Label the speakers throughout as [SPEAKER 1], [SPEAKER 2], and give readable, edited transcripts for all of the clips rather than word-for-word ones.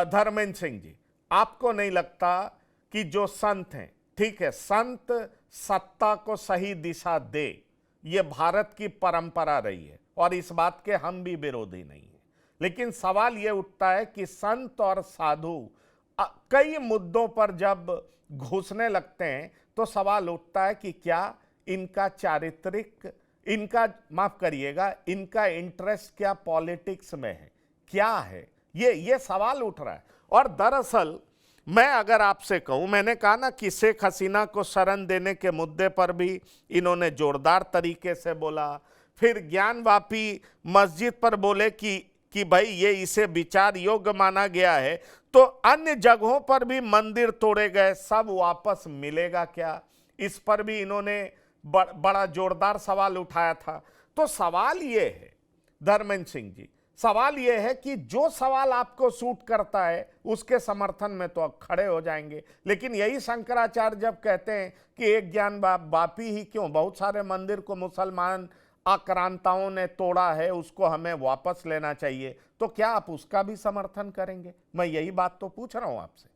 [SPEAKER 1] धर्मेंद्र सिंह जी, आपको नहीं लगता कि जो संत हैं, ठीक है, संत सत्ता को सही दिशा दे, ये भारत की परंपरा रही है और इस बात के हम भी विरोधी नहीं हैं, लेकिन सवाल ये उठता है कि संत और साधु कई मुद्दों पर जब घुसने लगते हैं तो सवाल उठता है कि क्या इनका चारित्रिक, इनका, माफ करिएगा, इनका इंटरेस्ट क्या पॉलिटिक्स में है, क्या है, ये सवाल उठ रहा है। और दरअसल मैं अगर आपसे कहूं, मैंने कहा ना कि शेख हसीना को शरण देने के मुद्दे पर भी इन्होंने जोरदार तरीके से बोला, फिर ज्ञानवापी मस्जिद पर बोले कि भाई ये इसे विचार योग्य माना गया है, तो अन्य जगहों पर भी मंदिर तोड़े गए, सब वापस मिलेगा क्या, इस पर भी इन्होंने बड़ा जोरदार सवाल उठाया था। तो सवाल ये है धर्मेंद्र सिंह जी, सवाल यह है कि जो सवाल आपको सूट करता है उसके समर्थन में तो आप खड़े हो जाएंगे, लेकिन यही शंकराचार्य जब कहते हैं कि एक ज्ञान वापी ही क्यों, बहुत सारे मंदिर को मुसलमान आक्रांताओं ने तोड़ा है, उसको हमें वापस लेना चाहिए, तो क्या आप उसका भी समर्थन करेंगे? मैं यही बात तो पूछ रहा हूं आपसे।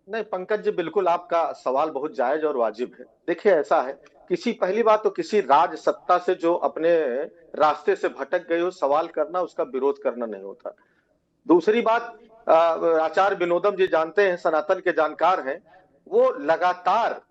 [SPEAKER 2] नहीं पंकज जी, बिल्कुल आपका सवाल बहुत जायज और वाजिब है। देखिए ऐसा है, पहली बात तो किसी राज सत्ता से जो अपने रास्ते से भटक गई हो, सवाल करना, उसका विरोध करना नहीं होता। दूसरी बात, आचार्य विनोदम जी जानते हैं, सनातन के जानकार हैं, वो लगातार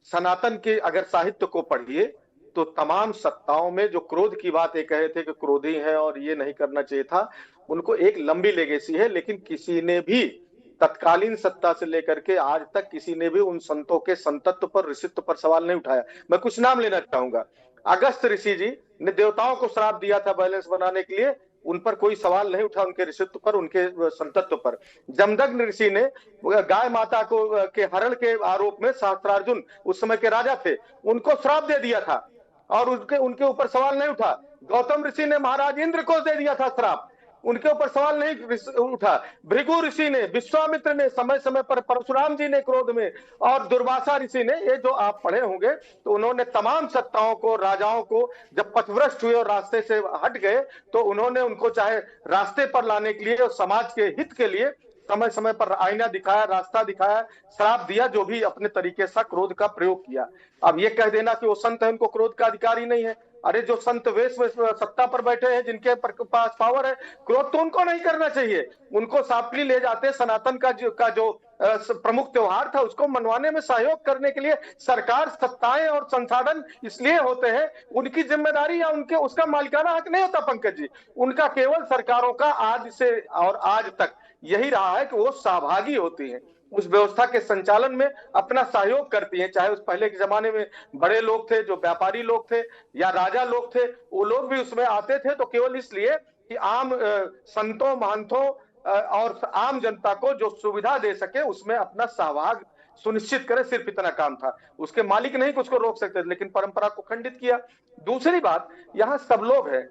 [SPEAKER 2] सनातन के अगर साहित्य को पढ़िए तो तमाम सत्ताओं में जो क्रोध की बात ये कहे थे कि क्रोधी है और ये नहीं करना चाहिए था, उनको एक लंबी लेगेसी है, लेकिन किसी ने भी तत्कालीन सत्ता से लेकर के आज तक किसी ने भी उन संतों के संतत्व पर, ऋषित्व पर सवाल नहीं उठाया। मैं कुछ नाम लेना चाहूंगा। अगस्त ऋषि जी ने देवताओं को श्राप दिया था बैलेंस बनाने के लिए, उन पर कोई सवाल नहीं उठा, उनके ऋषित्व पर, उनके संतत्व पर। जमदग्नि ऋषि ने गाय माता को के हरण के आरोप में सहस्त्रार्जुन उस समय के राजा थे, उनको श्राप दे दिया था और उनके ऊपर सवाल नहीं उठा। गौतम ऋषि ने महाराज इंद्र को दे दिया था श्राप, उनके ऊपर सवाल नहीं उठा। भृगु ऋषि ने, विश्वामित्र ने, समय समय पर परशुराम जी ने क्रोध में, और दुर्वासा ऋषि ने, ये जो आप पढ़े होंगे, तो उन्होंने तमाम सत्ताओं को, राजाओं को जब पथभ्रष्ट हुए और रास्ते से हट गए तो उन्होंने उनको चाहे रास्ते पर लाने के लिए और समाज के हित के लिए समय समय पर आईना दिखाया, रास्ता दिखाया, श्राप दिया, जो भी अपने तरीके से क्रोध का प्रयोग किया। अब ये कह देना कि वो संत है, उनको क्रोध का अधिकार ही नहीं है, अरे जो संत वेश सत्ता पर बैठे हैं, जिनके पास पावर है, क्रोध तो उनको नहीं करना चाहिए। उनको साफली ले जाते, सनातन का जो प्रमुख त्योहार था उसको मनवाने में सहयोग करने के लिए सरकार, सत्ताएं और संसाधन इसलिए होते हैं, उनकी जिम्मेदारी या उनके उसका मालिकाना हक नहीं होता पंकज जी। उनका केवल सरकारों का आज से और आज तक यही रहा है कि वो सहभागी होती हैं, उस व्यवस्था के संचालन में अपना सहयोग करती हैं। चाहे उस पहले के जमाने में बड़े लोग थे, जो व्यापारी लोग थे या राजा लोग थे, वो लोग भी उसमें आते थे, तो केवल इसलिए कि आम संतों, महंतों और आम जनता को जो सुविधा दे सके उसमें अपना सहभाग सुनिश्चित करे, सिर्फ इतना काम था। उसके मालिक नहीं कुछ को रोक सकते, लेकिन परंपरा को खंडित किया। दूसरी बात, यहाँ सब लोग हैं,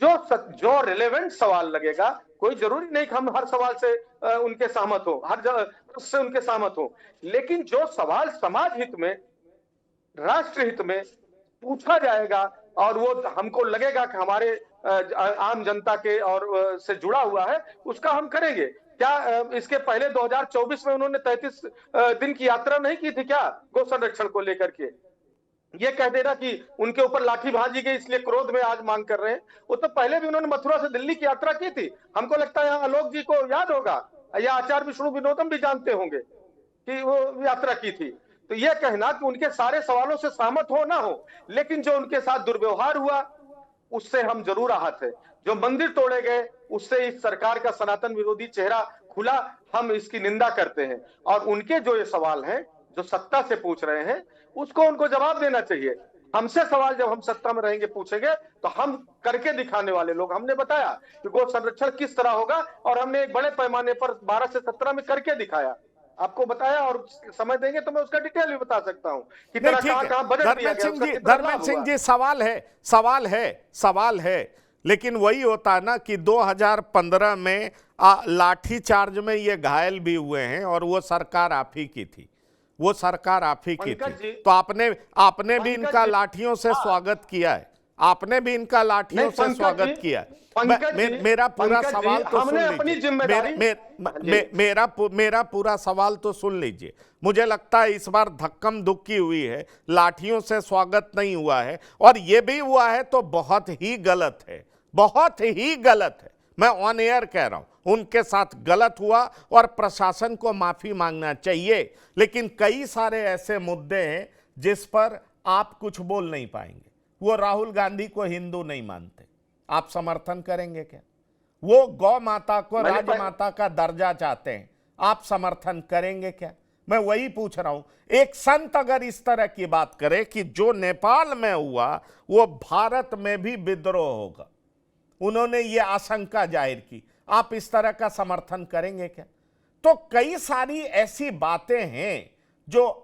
[SPEAKER 2] जो रिलेवेंट सवाल लगेगा, कोई जरूरी नहीं कि हम हर सवाल से उनके सहमत हो, हर से उनके सहमत हो, लेकिन जो सवाल समाज हित में, राष्ट्र हित में पूछा जाएगा और वो हमको लगेगा कि हमारे आम जनता के और से जुड़ा हुआ है, उसका हम करेंगे। क्या इसके पहले 2024 में उन्होंने 33 दिन की यात्रा नहीं की थी क्या गौ संरक्षण को लेकर के? ये कह देना कि उनके ऊपर लाठी भाजी गई इसलिए क्रोध में आज मांग कर रहे हैं, वो तो पहले भी उन्होंने मथुरा से दिल्ली की यात्रा की थी। हमको लगता है यहाँ आलोक जी को याद होगा, या आचार्य विष्णु विनोदम भी जानते होंगे कि वो यात्रा की थी। तो ये कहना कि उनके सारे सवालों से सहमत हो ना हो, लेकिन जो उनके साथ दुर्व्यवहार हुआ उससे हम जरूर आहत है। जो मंदिर तोड़े गए उससे इस सरकार का सनातन विरोधी चेहरा खुला, हम इसकी निंदा करते हैं। और उनके जो ये सवाल हैं, जो सत्ता से पूछ रहे हैं, उसको उनको जवाब देना चाहिए। हमसे सवाल जब हम सत्ता में रहेंगे पूछेंगे तो हम करके दिखाने वाले लोग। हमने बताया कि गो संरक्षण किस तरह होगा, और हमने एक बड़े पैमाने पर 12 से 17 में करके दिखाया, आपको बताया, और समय देंगे तो मैं उसका डिटेल भी बता सकता हूं कि कहां बजट दिया गया।
[SPEAKER 1] धर्मेंद्र सिंह जी, सवाल है, लेकिन वही होता ना कि 2015 में लाठी चार्ज में ये घायल भी हुए हैं और वो सरकार आप ही की थी, वो सरकार आप ही की थी, तो आपने भी इनका लाठियों से स्वागत किया है। आपने भी इनका लाठियों से स्वागत किया। मेरा पूरा सवाल तो सुन लीजिए। मेरा पूरा सवाल तो सुन लीजिए। मुझे लगता है इस बार धक्कम धुक्की हुई है, लाठियों से स्वागत नहीं हुआ है, और यह भी हुआ है तो बहुत ही गलत है, बहुत ही गलत है। मैं ऑन एयर कह रहा हूं, उनके साथ गलत हुआ और प्रशासन को माफी मांगना चाहिए। लेकिन कई सारे ऐसे मुद्दे हैं जिस पर आप कुछ बोल नहीं पाएंगे। वो राहुल गांधी को हिंदू नहीं मानते, आप समर्थन करेंगे क्या? वो गौ माता को राजमाता का दर्जा चाहते हैं, आप समर्थन करेंगे क्या? मैं वही पूछ रहा हूं। एक संत अगर इस तरह की बात करे कि जो नेपाल में हुआ वो भारत में भी विद्रोह होगा, उन्होंने ये आशंका जाहिर की, आप इस तरह का समर्थन करेंगे क्या? तो कई सारी ऐसी बातें हैं जो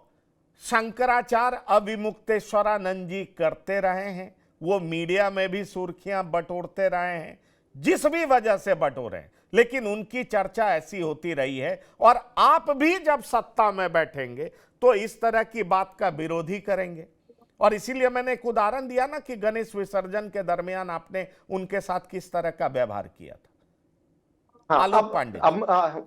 [SPEAKER 1] शंकराचार्य अविमुक्तेश्वरानंद जी करते रहे हैं, वो मीडिया में भी सुर्खियां बटोरते रहे हैं, जिस भी वजह से बटोरे हैं, लेकिन उनकी चर्चा ऐसी होती रही है। और आप भी जब सत्ता में बैठेंगे तो इस तरह की बात का विरोध ही करेंगे। और इसीलिए मैंने एक उदाहरण दिया ना कि गणेश विसर्जन के दरमियान आपने उनके साथ किस तरह का व्यवहार किया था। आलोक पांडे,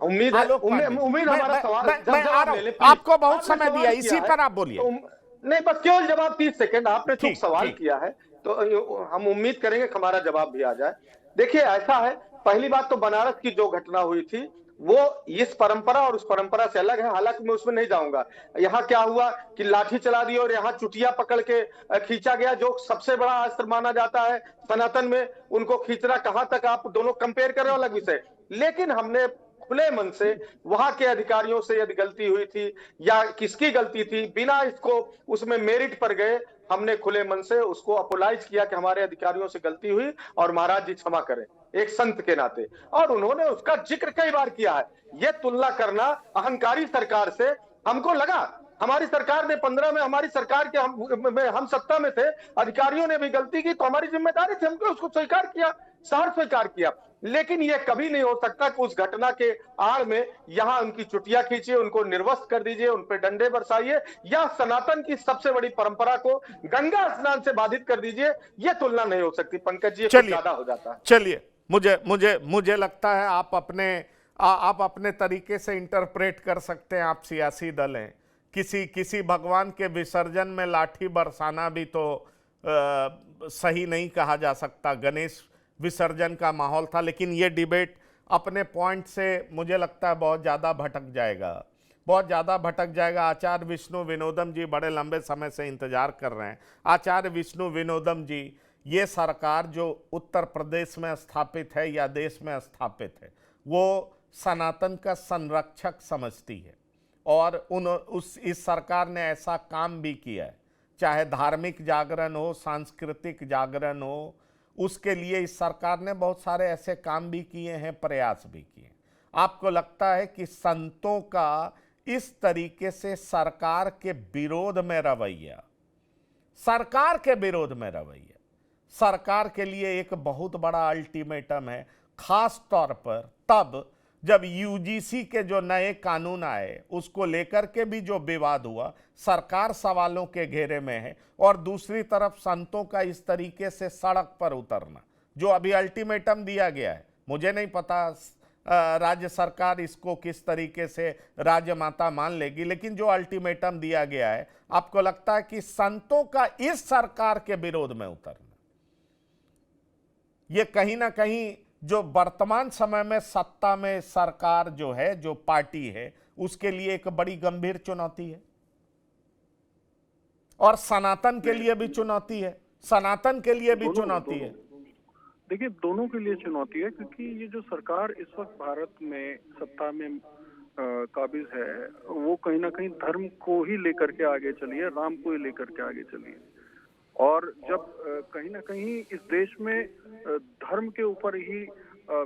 [SPEAKER 2] उम्मीद हमारा सवाल
[SPEAKER 1] आपको बहुत समय दिया, इसी पर आप बोलिए।
[SPEAKER 2] नहीं, बस केवल जवाब 30 सेकंड। आपने चूक सवाल किया है तो हम उम्मीद करेंगे कि हमारा जवाब भी आ जाए। देखिए, ऐसा है, पहली बात तो बनारस की जो घटना हुई थी वो इस परंपरा और उस परंपरा से अलग है। हालांकि मैं उसमें नहीं जाऊंगा। यहाँ क्या हुआ कि लाठी चला दी और यहाँ चुटिया पकड़ के खींचा गया, जो सबसे बड़ा अस्त्र माना जाता है सनातन में। उनको खींचना, कहां तक आप दोनों कंपेयर कर रहे हो, अलग विषय। लेकिन हमने खुले मन से वहां के अधिकारियों से यदि गलती हुई थी या किसकी गलती थी, बिना इसको उसमें मेरिट पर गए, हमने खुले मन से उसको अपोलाइज किया कि हमारे अधिकारियों से गलती हुई और महाराज जी क्षमा करें, एक संत के नाते। और उन्होंने उसका जिक्र कई बार किया है। यह तुलना करना अहंकारी सरकार से, हमको लगा हमारी सरकार ने 15 में, हमारी सरकार के हम सत्ता में थे, अधिकारियों ने भी गलती की तो हमारी जिम्मेदारी थी, हमको उसको स्वीकार किया, सहर्ष स्वीकार किया। लेकिन यह कभी नहीं हो सकता कि उस घटना के आड़ में यहां उनकी चुटिया खींचिए, उनको निर्वस्त्र कर दीजिए, उन पर डंडे बरसाइए, या सनातन की सबसे बड़ी परंपरा को गंगा स्नान से बाधित कर दीजिए। यह तुलना नहीं हो सकती पंकज जी, कुछ ज्यादा हो जाता है।
[SPEAKER 1] चलिए, मुझे लगता है आप अपने तरीके से इंटरप्रेट कर सकते हैं। आप सियासी दल हैं, किसी भगवान के विसर्जन में लाठी बरसाना भी तो सही नहीं कहा जा सकता। गणेश विसर्जन का माहौल था, लेकिन ये डिबेट अपने पॉइंट से मुझे लगता है बहुत ज़्यादा भटक जाएगा। आचार्य विष्णु विनोदम जी बड़े लंबे समय से इंतजार कर रहे हैं। आचार्य विष्णु विनोदम जी, ये सरकार जो उत्तर प्रदेश में स्थापित है या देश में स्थापित है, वो सनातन का संरक्षक समझती है, और इस सरकार ने ऐसा काम भी किया है, चाहे धार्मिक जागरण हो, सांस्कृतिक जागरण हो, उसके लिए इस सरकार ने बहुत सारे ऐसे काम भी किए हैं, प्रयास भी किए। आपको लगता है कि संतों का इस तरीके से सरकार के विरोध में रवैया, सरकार के लिए एक बहुत बड़ा अल्टीमेटम है, खास तौर पर तब जब यूजीसी के जो नए कानून आए उसको लेकर के भी जो विवाद हुआ, सरकार सवालों के घेरे में है, और दूसरी तरफ संतों का इस तरीके से सड़क पर उतरना, जो अभी अल्टीमेटम दिया गया है। मुझे नहीं पता राज्य सरकार इसको किस तरीके से राज्य माता मान लेगी, लेकिन जो अल्टीमेटम दिया गया है, आपको लगता है कि संतों का इस सरकार के विरोध में उतरना, ये कहीं ना कहीं जो वर्तमान समय में सत्ता में सरकार जो है, जो पार्टी है, उसके लिए एक बड़ी गंभीर चुनौती है, और सनातन के लिए भी चुनौती है, चुनौती है।
[SPEAKER 3] देखिए, दोनों के लिए चुनौती है, क्योंकि ये जो सरकार इस वक्त भारत में सत्ता में काबिज है, वो कहीं ना कहीं धर्म को ही लेकर के आगे चली है, राम को ही लेकर के आगे चली है। और जब कहीं ना कहीं इस देश में धर्म के ऊपर ही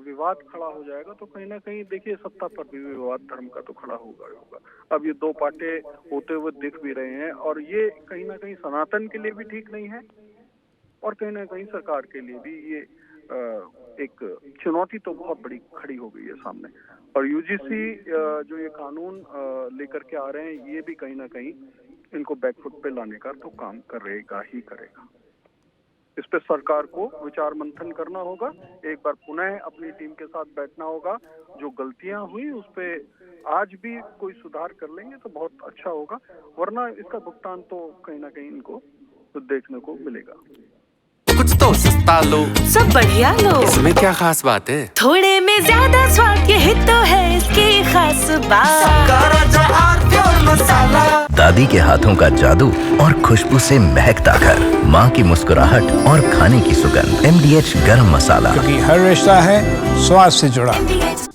[SPEAKER 3] विवाद खड़ा हो जाएगा, तो कहीं ना कहीं देखिए सत्ता पर भी विवाद धर्म का तो खड़ा होगा। अब ये दो पार्टी होते हुए दिख भी रहे हैं, और ये कहीं ना कहीं सनातन के लिए भी ठीक नहीं है, और कहीं ना कहीं सरकार के लिए भी ये एक चुनौती तो बहुत बड़ी खड़ी हो गई है सामने। और यूजीसी जो ये कानून लेकर के आ रहे हैं, ये भी कहीं ना कहीं इनको बैकफुट पे लाने का तो काम करेगा ही करेगा। इस पे सरकार को विचार मंथन करना होगा, एक बार पुनः अपनी टीम के साथ बैठना होगा। जो गलतियां हुई उस पे आज भी कोई सुधार कर लेंगे तो बहुत अच्छा होगा, वरना इसका भुगतान तो कहीं ना कहीं इनको देखने को मिलेगा।
[SPEAKER 4] कुछ तो सस्ता लो,
[SPEAKER 5] सब बढ़िया लो,
[SPEAKER 4] इसमें क्या खास बात है?
[SPEAKER 5] थोड़े में ज्यादा स्वाद, यही तो है इसकी खास बात।
[SPEAKER 4] मसाला
[SPEAKER 6] दादी के हाथों का जादू और खुशबू से महकता घर, माँ की मुस्कुराहट और खाने की सुगंध। MDH गरम मसाला,
[SPEAKER 7] क्योंकि हर रिश्ता है स्वाद से जुड़ा।
[SPEAKER 5] MDH